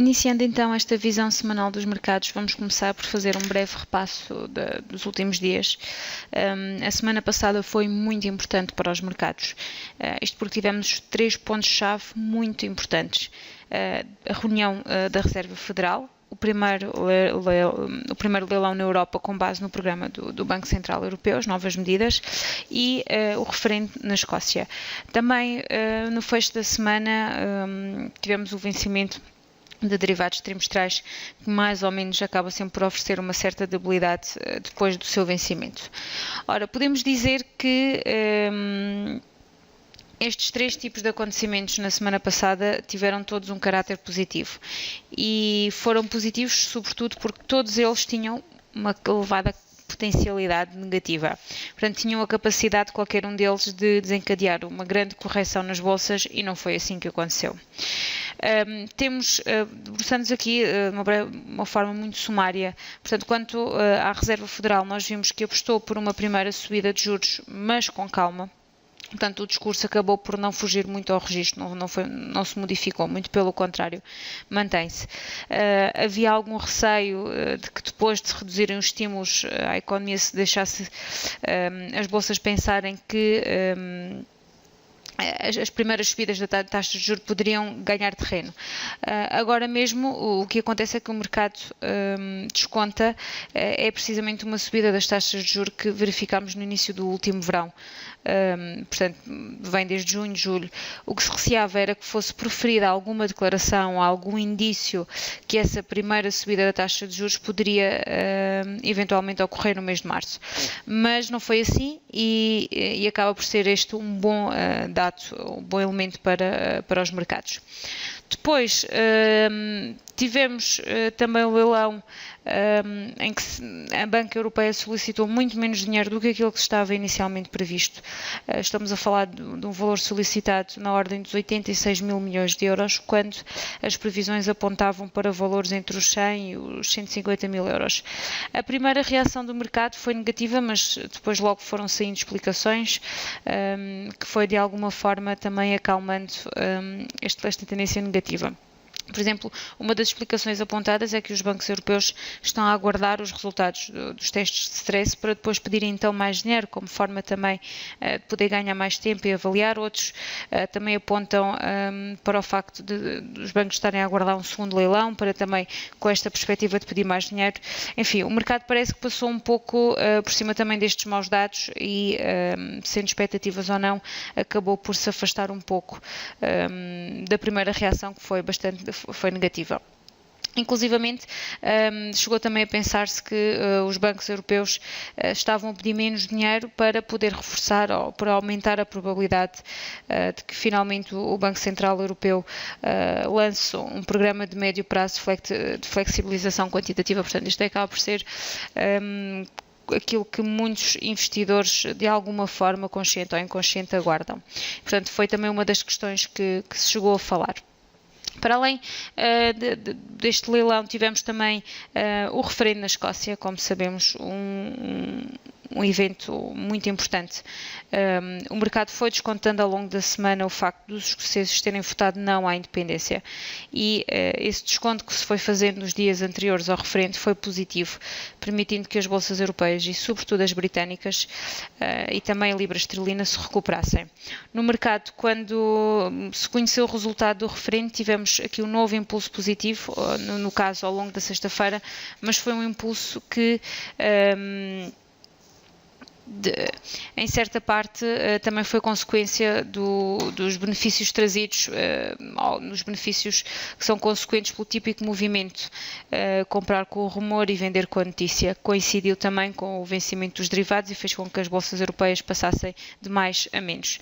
Iniciando então esta visão semanal dos mercados, vamos começar por fazer um breve repasso dos últimos dias. A semana passada foi muito importante para os mercados, isto porque tivemos 3 pontos-chave muito importantes. A reunião da Reserva Federal, o primeiro leilão na Europa com base no programa do Banco Central Europeu, as novas medidas, e o referendo na Escócia. Também no fecho da semana tivemos o vencimento de derivados trimestrais, que mais ou menos acaba sempre por oferecer uma certa debilidade depois do seu vencimento. Ora, podemos dizer que estes 3 tipos de acontecimentos na semana passada tiveram todos um caráter positivo e foram positivos sobretudo porque todos eles tinham uma elevada potencialidade negativa. Portanto, tinham a capacidade, qualquer um deles, de desencadear uma grande correção nas bolsas e não foi assim que aconteceu. Debruçando-nos aqui de uma forma muito sumária, portanto, quanto à Reserva Federal, nós vimos que apostou por uma primeira subida de juros, mas com calma. Portanto, o discurso acabou por não fugir muito ao registro, não se modificou, muito pelo contrário, mantém-se. Havia algum receio de que depois de se reduzirem os estímulos à economia se deixasse as bolsas pensarem que as primeiras subidas da taxa de juros poderiam ganhar terreno. Agora mesmo o que acontece é que o mercado desconta é precisamente uma subida das taxas de juros que verificámos no início do último verão. Portanto, vem desde junho, julho. O que se receava era que fosse proferida alguma declaração, algum indício que essa primeira subida da taxa de juros poderia eventualmente ocorrer no mês de março. Mas não foi assim e acaba por ser este um bom dado, um bom elemento para os mercados. Depois tivemos também o leilão em que a Banca Europeia solicitou muito menos dinheiro do que aquilo que estava inicialmente previsto. Estamos a falar de um valor solicitado na ordem dos 86 mil milhões de euros, quando as previsões apontavam para valores entre os 100 e os 150 mil euros. A primeira reação do mercado foi negativa, mas depois logo foram saindo explicações, que foi de alguma forma também acalmando esta tendência negativa. Por exemplo, uma das explicações apontadas é que os bancos europeus estão a aguardar os resultados dos testes de stress para depois pedirem então mais dinheiro, como forma também de poder ganhar mais tempo e avaliar. Outros também apontam para o facto de os bancos estarem a aguardar um segundo leilão, para também com esta perspectiva de pedir mais dinheiro. Enfim, o mercado parece que passou um pouco por cima também destes maus dados e, sendo expectativas ou não, acabou por se afastar um pouco da primeira reação, que foi negativa. Inclusivamente, chegou também a pensar-se que os bancos europeus estavam a pedir menos dinheiro para poder reforçar ou para aumentar a probabilidade de que finalmente o Banco Central Europeu lance um programa de médio prazo de flexibilização quantitativa. Portanto, isto acaba por ser aquilo que muitos investidores, de alguma forma, consciente ou inconsciente, aguardam. Portanto, foi também uma das questões que se chegou a falar. Para além deste leilão, tivemos também o referendo na Escócia, como sabemos, um evento muito importante. O mercado foi descontando ao longo da semana o facto dos escoceses terem votado não à independência e esse desconto que se foi fazendo nos dias anteriores ao referendo foi positivo, permitindo que as bolsas europeias e sobretudo as britânicas e também a libra esterlina se recuperassem. No mercado, quando se conheceu o resultado do referendo, tivemos aqui um novo impulso positivo, no caso ao longo da sexta-feira, mas foi um impulso que em certa parte também foi consequência dos benefícios trazidos, nos benefícios que são consequentes pelo típico movimento comprar com o rumor e vender com a notícia. Coincidiu também com o vencimento dos derivados e fez com que as bolsas europeias passassem de mais a menos.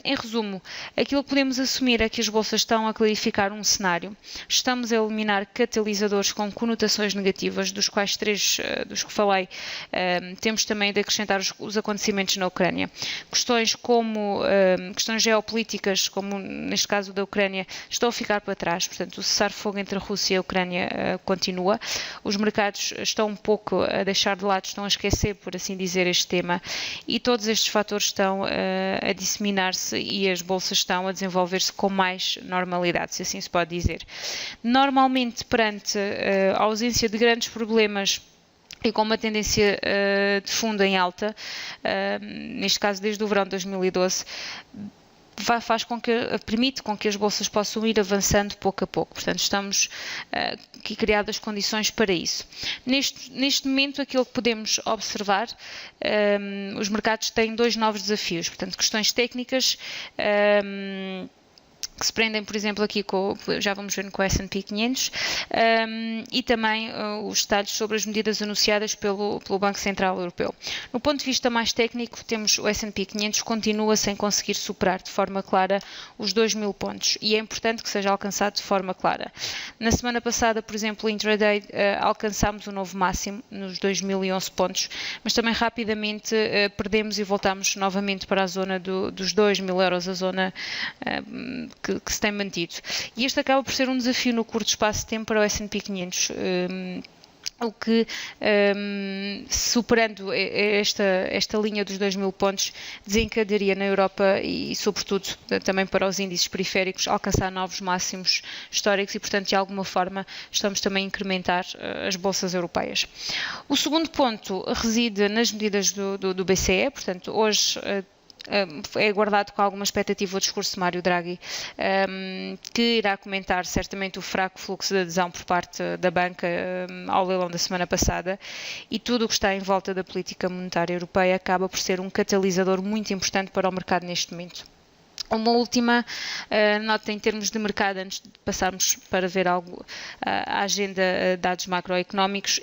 Em resumo, aquilo que podemos assumir é que as bolsas estão a clarificar um cenário. Estamos a eliminar catalisadores com conotações negativas, dos quais 3 dos que falei, temos também de acrescentar acrescentar os acontecimentos na Ucrânia. Questões como questões geopolíticas, como neste caso da Ucrânia, estão a ficar para trás. Portanto, o cessar-fogo entre a Rússia e a Ucrânia continua. Os mercados estão um pouco a deixar de lado, estão a esquecer, por assim dizer, este tema, e todos estes fatores estão a disseminar-se e as bolsas estão a desenvolver-se com mais normalidade, se assim se pode dizer. Normalmente, perante a ausência de grandes problemas e com uma tendência de fundo em alta, neste caso desde o verão de 2012, permite com que as bolsas possam ir avançando pouco a pouco. Portanto, estamos aqui criadas condições para isso. Neste momento, aquilo que podemos observar, os mercados têm dois novos desafios. Portanto, questões técnicas, que se prendem, por exemplo, aqui já vamos ver com o S&P 500, e também os detalhes sobre as medidas anunciadas pelo Banco Central Europeu. No ponto de vista mais técnico, temos o S&P 500 continua sem conseguir superar de forma clara os 2.000 pontos, e é importante que seja alcançado de forma clara. Na semana passada, por exemplo, intraday, alcançámos o novo máximo nos 2.011 pontos, mas também rapidamente perdemos e voltámos novamente para a zona dos 2.000 euros, a zona que se tem mantido. E este acaba por ser um desafio no curto espaço de tempo para o S&P 500. O que, superando esta linha dos 2.000 pontos, desencadearia na Europa e, sobretudo, também para os índices periféricos, alcançar novos máximos históricos e, portanto, de alguma forma, estamos também a incrementar as bolsas europeias. O segundo ponto reside nas medidas do BCE, portanto, hoje é aguardado com alguma expectativa o discurso de Mário Draghi, que irá comentar certamente o fraco fluxo de adesão por parte da banca ao leilão da semana passada, e tudo o que está em volta da política monetária europeia acaba por ser um catalisador muito importante para o mercado neste momento. Uma última nota em termos de mercado, antes de passarmos para ver algo, a agenda dados macroeconómicos,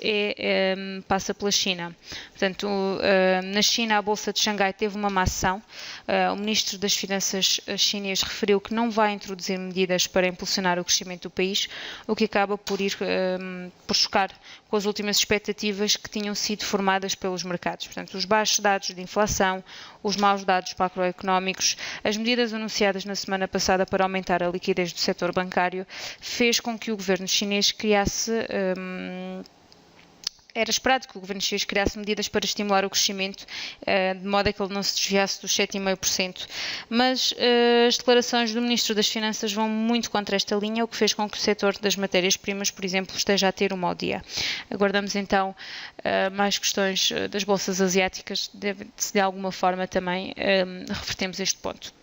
passa pela China. Portanto, na China, a Bolsa de Xangai teve uma má ação. O Ministro das Finanças chinês referiu que não vai introduzir medidas para impulsionar o crescimento do país, o que acaba por chocar com as últimas expectativas que tinham sido formadas pelos mercados. Portanto, os baixos dados de inflação, os maus dados macroeconómicos, as medidas anunciadas na semana passada para aumentar a liquidez do setor bancário, fez com que o governo chinês criasse... Era esperado que o governo chinês criasse medidas para estimular o crescimento, de modo a que ele não se desviasse dos 7,5%. Mas as declarações do Ministro das Finanças vão muito contra esta linha, o que fez com que o setor das matérias-primas, por exemplo, esteja a ter um mau dia. Aguardamos então mais questões das bolsas asiáticas, se de alguma forma também revertemos este ponto.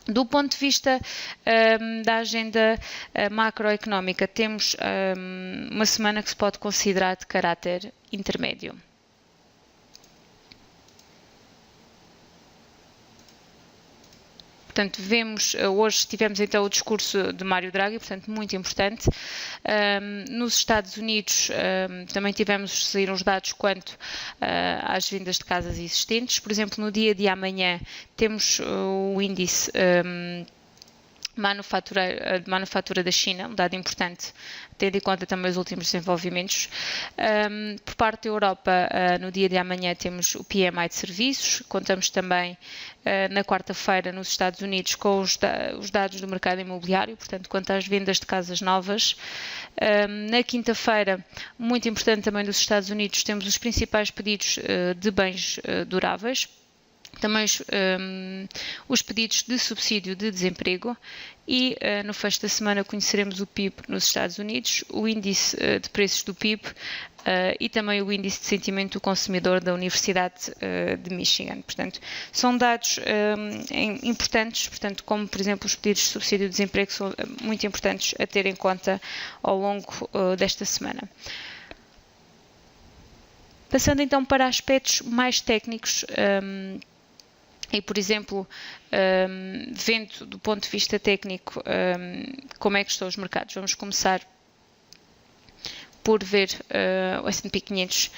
Do ponto de vista da agenda macroeconómica, temos uma semana que se pode considerar de caráter intermédio. Portanto, hoje tivemos então o discurso de Mário Draghi, portanto, muito importante. Nos Estados Unidos também saíram os dados quanto às vendas de casas existentes. Por exemplo, no dia de amanhã temos o índice de manufatura da China, um dado importante, tendo em conta também os últimos desenvolvimentos. Por parte da Europa, no dia de amanhã temos o PMI de serviços, contamos também na quarta-feira nos Estados Unidos com os dados do mercado imobiliário, portanto, quanto às vendas de casas novas. Na quinta-feira, muito importante também dos Estados Unidos, temos os principais pedidos de bens duráveis, também os pedidos de subsídio de desemprego, e no fecho da semana conheceremos o PIB nos Estados Unidos, o índice de preços do PIB e também o índice de sentimento do consumidor da Universidade de Michigan. Portanto, são dados importantes, portanto, como por exemplo os pedidos de subsídio de desemprego, são muito importantes a ter em conta ao longo desta semana. Passando então para aspectos mais técnicos, e, por exemplo, vendo do ponto de vista técnico como é que estão os mercados, vamos começar por ver o S&P 500.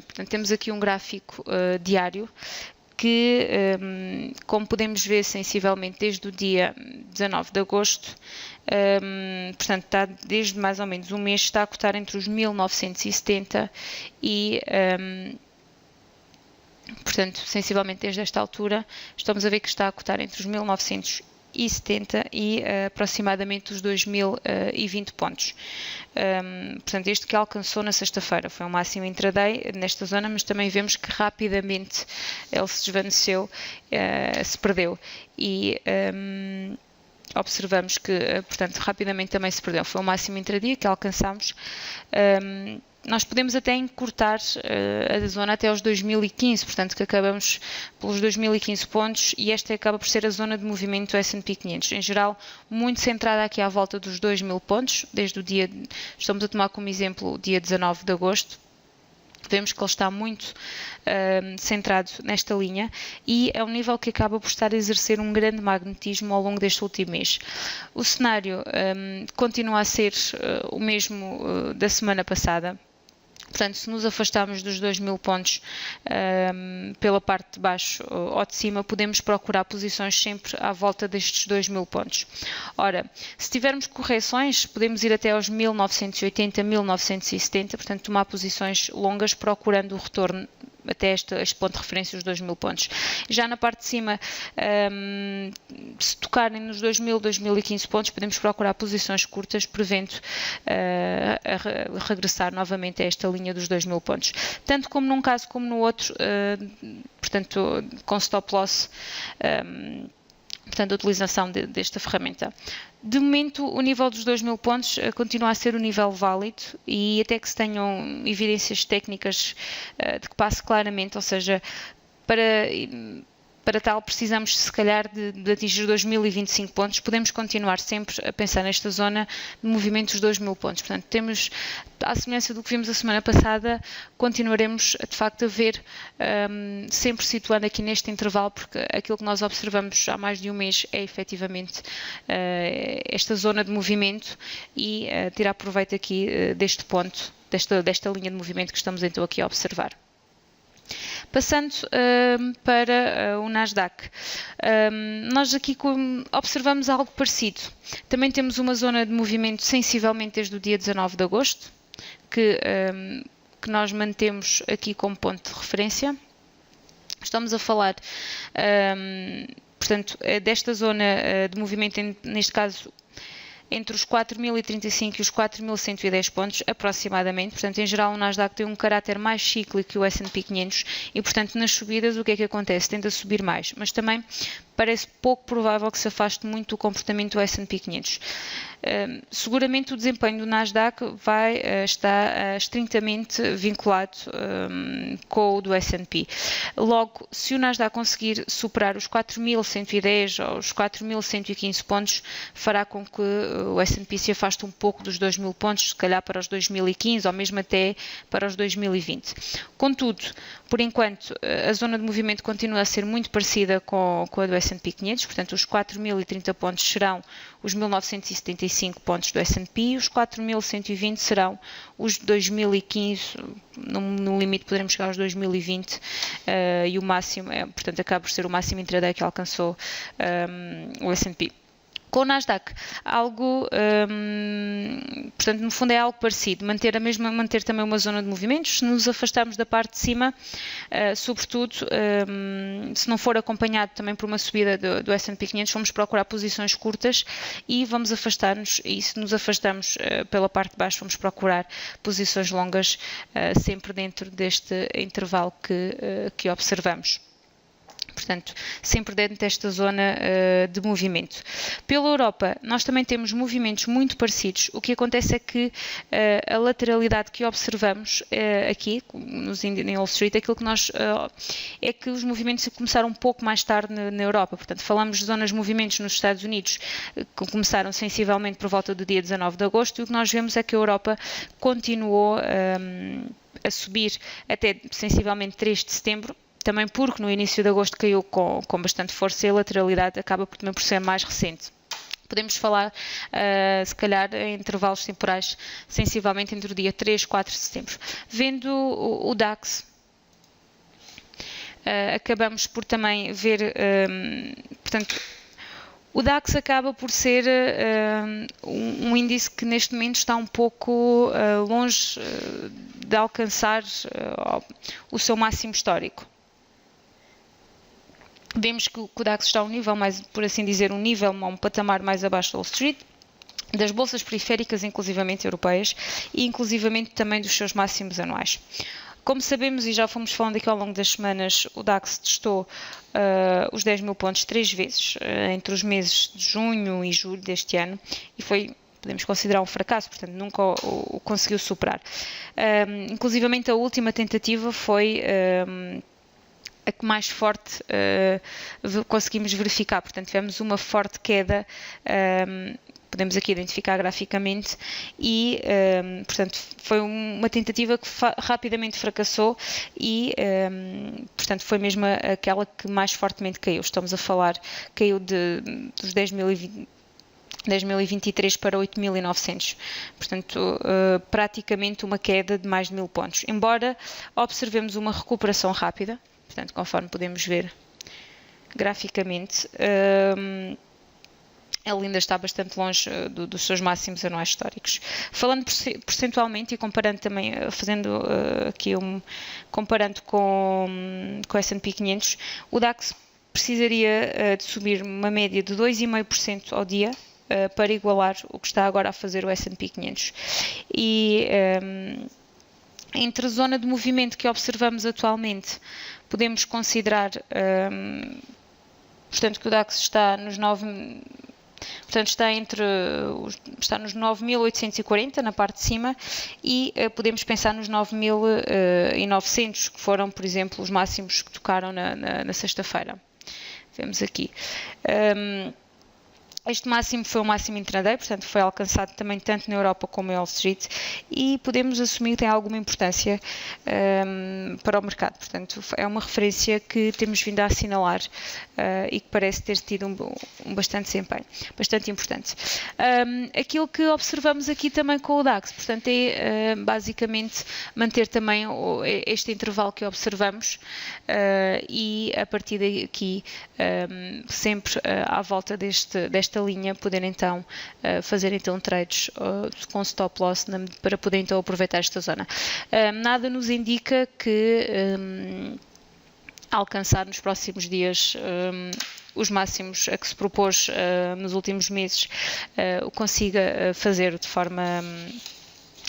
Portanto, temos aqui um gráfico diário que, como podemos ver sensivelmente desde o dia 19 de agosto, portanto, está desde mais ou menos um mês, está a cotar entre os 1970 e Portanto, sensivelmente desde esta altura, estamos a ver que está a cotar entre os 1970 e aproximadamente os 2020 pontos. Portanto, este que alcançou na sexta-feira foi um máximo intraday nesta zona, mas também vemos que rapidamente ele se desvaneceu, se perdeu e observamos que, portanto, rapidamente também se perdeu. Foi o máximo intradia que alcançámos. Nós podemos até encurtar a zona até aos 2015, portanto que acabamos pelos 2015 pontos e esta acaba por ser a zona de movimento S&P 500. Em geral, muito centrada aqui à volta dos 2.000 pontos, desde o dia, estamos a tomar como exemplo o dia 19 de agosto, vemos que ele está muito centrado nesta linha e é um nível que acaba por estar a exercer um grande magnetismo ao longo deste último mês. O cenário continua a ser o mesmo da semana passada. Portanto, se nos afastarmos dos 2.000 pontos pela parte de baixo ou de cima, podemos procurar posições sempre à volta destes 2.000 pontos. Ora, se tivermos correções, podemos ir até aos 1980, 1970, portanto, tomar posições longas procurando o retorno até este ponto de referência, os 2.000 pontos. Já na parte de cima, se tocarem nos 2.000, 2.015 pontos, podemos procurar posições curtas, prevendo a regressar novamente a esta linha dos 2.000 pontos. Tanto como num caso como no outro, portanto, com stop loss, portanto, a utilização desta ferramenta. De momento, o nível dos 2.000 pontos continua a ser o nível válido e até que se tenham evidências técnicas de que passe claramente, ou seja, para tal precisamos se calhar de atingir 2.025 pontos, podemos continuar sempre a pensar nesta zona de movimento dos 2.000 pontos. Portanto, temos, à semelhança do que vimos a semana passada, continuaremos de facto a ver, sempre situando aqui neste intervalo, porque aquilo que nós observamos há mais de um mês é efetivamente esta zona de movimento e tirar proveito aqui deste ponto, desta linha de movimento que estamos então aqui a observar. Passando para o Nasdaq, nós aqui observamos algo parecido. Também temos uma zona de movimento sensivelmente desde o dia 19 de agosto, que nós mantemos aqui como ponto de referência. Estamos a falar, portanto, desta zona de movimento, neste caso, entre os 4.035 e os 4.110 pontos, aproximadamente. Portanto, em geral, o Nasdaq tem um caráter mais cíclico que o S&P 500 e, portanto, nas subidas, o que é que acontece? Tende a subir mais, mas também parece pouco provável que se afaste muito do comportamento do S&P 500. Seguramente o desempenho do Nasdaq vai estar estritamente vinculado com o do S&P. Logo, se o Nasdaq conseguir superar os 4.110 ou os 4.115 pontos, fará com que o S&P se afaste um pouco dos 2.000 pontos, se calhar para os 2015 ou mesmo até para os 2020. Contudo, por enquanto, a zona de movimento continua a ser muito parecida com a do S&P 500, portanto, os 4.030 pontos serão os 1.975 pontos do S&P e os 4.120 serão os 2015, no limite poderemos chegar aos 2020 e o máximo, portanto, acaba por ser o máximo intraday que alcançou o S&P. Com o Nasdaq, algo, portanto, no fundo é algo parecido, manter também uma zona de movimentos. Se nos afastarmos da parte de cima, sobretudo, se não for acompanhado também por uma subida do S&P 500, vamos procurar posições curtas e vamos afastar-nos, e se nos afastamos pela parte de baixo, vamos procurar posições longas, sempre dentro deste intervalo que observamos. Portanto, sempre dentro desta zona de movimento. Pela Europa, nós também temos movimentos muito parecidos. O que acontece é que a lateralidade que observamos aqui, em Wall Street, aquilo que nós é que os movimentos começaram um pouco mais tarde na Europa. Portanto, falamos de zonas de movimentos nos Estados Unidos que começaram sensivelmente por volta do dia 19 de agosto, e o que nós vemos é que a Europa continuou a subir até sensivelmente 3 de setembro, também porque no início de agosto caiu com bastante força e a lateralidade acaba também por ser mais recente. Podemos falar, se calhar, em intervalos temporais, sensivelmente entre o dia 3 e 4 de setembro. Vendo o DAX, acabamos por também ver, portanto, o DAX acaba por ser um índice que neste momento está um pouco longe de alcançar o seu máximo histórico. vemos que o DAX está a um nível mais, por assim dizer, um patamar mais abaixo do Wall Street, das bolsas periféricas, inclusivamente europeias, e inclusivamente também dos seus máximos anuais. Como sabemos e já fomos falando aqui ao longo das semanas, o DAX testou os 10 mil pontos 3 vezes entre os meses de junho e julho deste ano e podemos considerar um fracasso, portanto nunca o conseguiu superar. Inclusivamente a última tentativa foi a que mais forte conseguimos verificar, portanto tivemos uma forte queda, podemos aqui identificar graficamente e, portanto, foi uma tentativa que rapidamente fracassou e, portanto, foi mesmo aquela que mais fortemente caiu. Estamos a falar, caiu dos 10.023 para 8.900, portanto, praticamente uma queda de mais de 1.000 pontos. Embora observemos uma recuperação rápida, portanto, conforme podemos ver graficamente, ele ainda está bastante longe dos seus máximos anuais históricos. Falando percentualmente e comparando também, fazendo aqui comparando com o S&P 500, o DAX precisaria de subir uma média de 2,5% ao dia para igualar o que está agora a fazer o S&P 500. E entre a zona de movimento que observamos atualmente, podemos considerar, portanto, que o DAX está nos 9... Portanto, está nos 9.840 na parte de cima e podemos pensar nos 9.900, que foram, por exemplo, os máximos que tocaram na sexta-feira. Vemos aqui. Este máximo foi o máximo intraday, portanto foi alcançado também tanto na Europa como em Wall Street e podemos assumir que tem alguma importância para o mercado. Portanto, é uma referência que temos vindo a assinalar e que parece ter tido um bastante desempenho, bastante importante. Aquilo que observamos aqui também com o DAX, portanto, é basicamente manter também este intervalo que observamos e a partir daqui sempre à volta desta linha poder então fazer então trades com stop loss para poder então aproveitar esta zona. Nada nos indica que alcançar nos próximos dias os máximos a que se propôs nos últimos meses o consiga fazer de forma,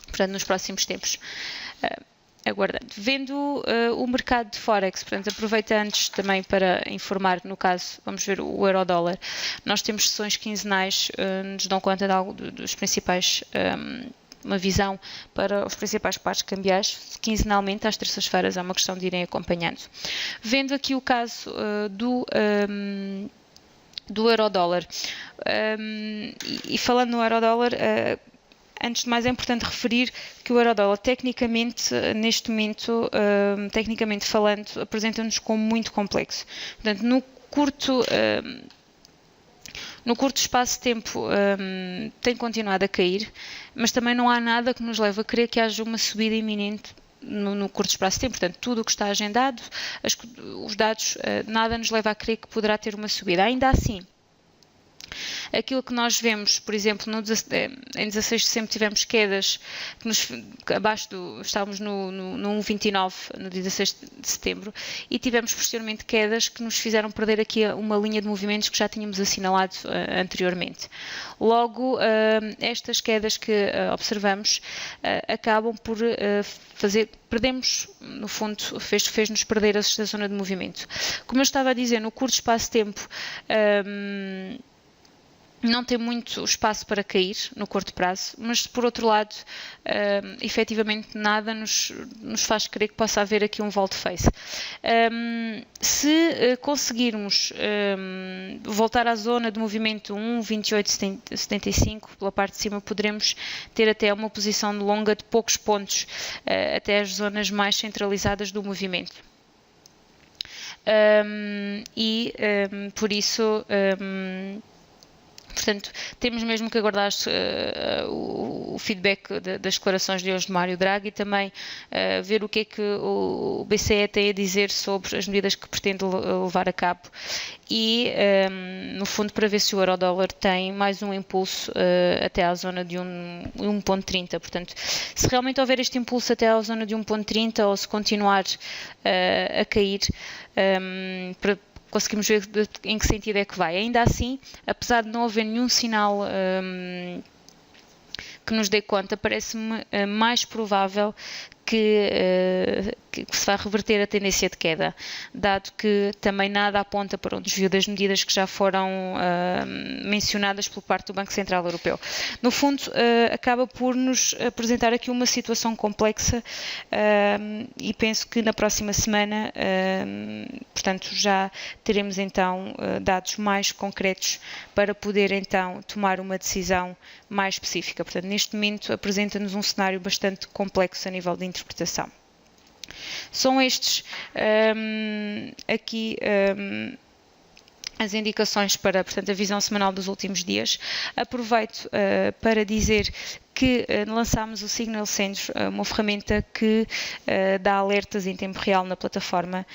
portanto, nos próximos tempos. Aguardando. Vendo o mercado de Forex, portanto, aproveito antes também para informar, no caso, vamos ver o euro-dólar, nós temos sessões quinzenais, nos dão conta de algo dos principais, uma visão para os principais pares cambiais, quinzenalmente, às terças-feiras, é uma questão de irem acompanhando. Vendo aqui o caso do euro-dólar, e falando no euro-dólar, antes de mais é importante referir que o euro-dólar tecnicamente, neste momento, tecnicamente falando, apresenta-nos como muito complexo. Portanto, no curto espaço de tempo tem continuado a cair, mas também não há nada que nos leve a crer que haja uma subida iminente no curto espaço de tempo. Portanto, tudo o que está agendado, os dados, nada nos leva a crer que poderá ter uma subida. Ainda assim, aquilo que nós vemos, por exemplo, em 16 de setembro tivemos quedas que estávamos no 1,29 no dia 16 de setembro e tivemos posteriormente quedas que nos fizeram perder aqui uma linha de movimentos que já tínhamos assinalado anteriormente. Logo, estas quedas que observamos acabam por perdemos, no fundo, fez-nos perder esta zona de movimento. Como eu estava a dizer, no curto espaço de tempo, não tem muito espaço para cair no curto prazo, mas por outro lado, efetivamente nada nos faz crer que possa haver aqui um volte-face. Se conseguirmos voltar à zona de movimento 1,2875 pela parte de cima, poderemos ter até uma posição de longa de poucos pontos até as zonas mais centralizadas do movimento. Por isso, portanto, temos mesmo que aguardar o feedback das declarações de hoje de Mário Draghi e também ver o que é que o BCE tem a dizer sobre as medidas que pretende levar a cabo e, no fundo, para ver se o euro-dólar tem mais um impulso até à zona de 1,30. Portanto, se realmente houver este impulso até à zona de 1,30 ou se continuar a cair, conseguimos ver em que sentido é que vai. Ainda assim, apesar de não haver nenhum sinal que nos dê conta, parece-me mais provável que se vai reverter a tendência de queda, dado que também nada aponta para um desvio das medidas que já foram mencionadas por parte do Banco Central Europeu. No fundo, acaba por nos apresentar aqui uma situação complexa e penso que na próxima semana, portanto, já teremos então dados mais concretos para poder então tomar uma decisão mais específica. Portanto, neste momento apresenta-nos um cenário bastante complexo a nível de interpretação. São estes aqui as indicações para, portanto, a visão semanal dos últimos dias. Aproveito para dizer que lançámos o Signal Send, uma ferramenta que dá alertas em tempo real na plataforma.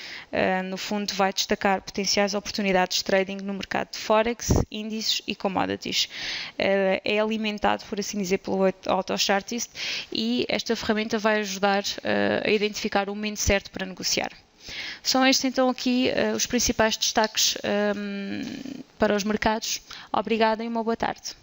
No fundo, vai destacar potenciais oportunidades de trading no mercado de Forex, índices e commodities. É alimentado, por assim dizer, pelo AutoChartist e esta ferramenta vai ajudar a identificar o momento certo para negociar. São estes então aqui os principais destaques para os mercados. Obrigada e uma boa tarde.